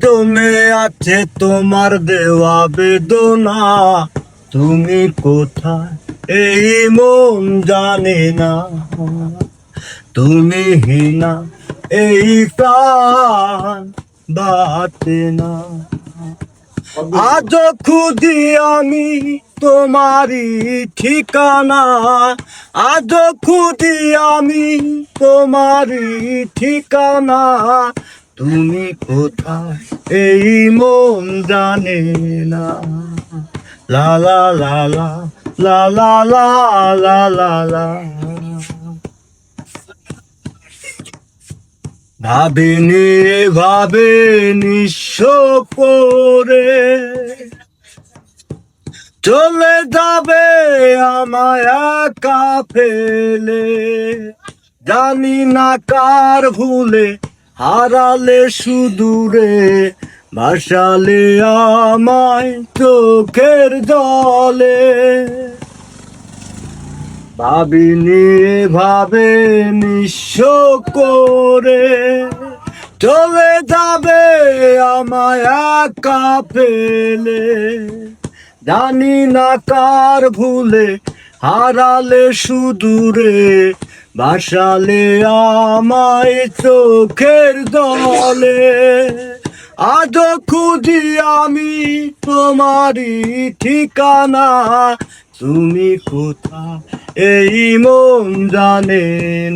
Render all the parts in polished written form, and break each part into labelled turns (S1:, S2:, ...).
S1: জমে আছে তোমার দেওয়া বেদনা, তুমি কোথায় এই মন জানে না। তুমি হিনা এই প্রাণ বাঁচে না। আজ খুঁজি আমি তোমারই ঠিকানা, আজ খুঁজি আমি তোমারই ঠিকানা। তুমি কোথায় এই মন জানে না। লা লা লা লা লা লা লা লা লা লা। ভাবিনি ভাবে নিঃস্ব করে চলে যাবে আমায় একা ফেলে। জানি না কার ভুলে হারালে সুদূরে, ভাসালে আমায় চোখের জলে। ভাবিনি ভাবে নিঃস্ব করে চলে যাবে আমায় একা ফেলে। জানি না কার ভুলে হারালে সুদূরে, ভাসালে আমায় চোখের জলে। আজ খুঁজি আমি তোমারই ঠিকানা, তুমি কোথায় এই মন জানে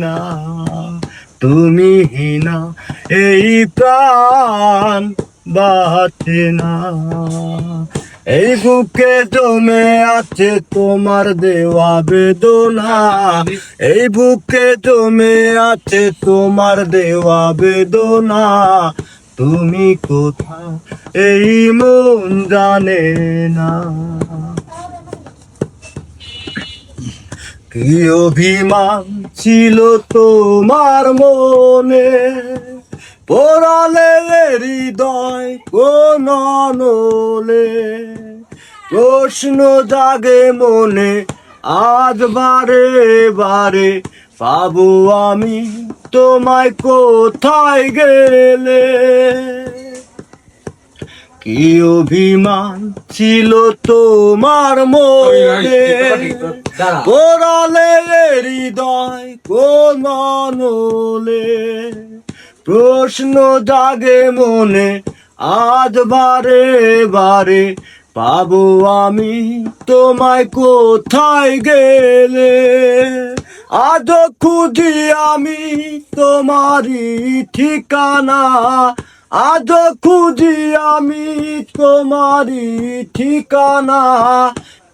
S1: না। তুমি হিনা এই প্রাণ বাঁচে না। এই বুকে জমে আছে তোমার দেওয়া বেদনা, এই বুকে জমে আছে তোমার দেওয়া বেদনা। তুমি কোথায় এই মন জানে না। কি অভিমান ছিল তোমার মনে, পোড়ালে হৃদয় কোন নলে। প্রশ্ন জাগে মনে আজ বারে বারে, পাবো আমি তোমায় কোথায় গেলে। কি অভিমান ছিল তোমার মনে, পোড়ালে হৃদয় কোন নলে। প্রশ্ন জাগে মনে আজ বারে বারে, পাবো আমি তোমায় কোথায় গেলে। আজ খুঁজি আমি তোমারই ঠিকানা, আজ খুঁজি আমি তোমারই ঠিকানা।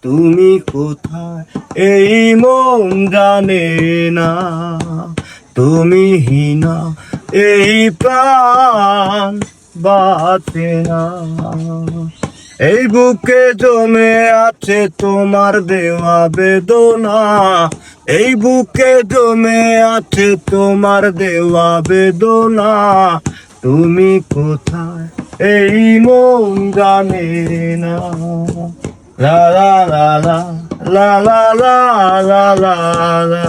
S1: তুমি কোথায় এই মন জানে না। তুমি হিনা এই প্রাণ বাঁচে না। এই বুকে জমে আছে তোমার দেওয়া বেদনা, এই বুকে জমে আছে তোমার দেওয়া বেদনা। তুমি কোথায় এই মন জানে না। লা লা লা লা লা লা লা লা লা।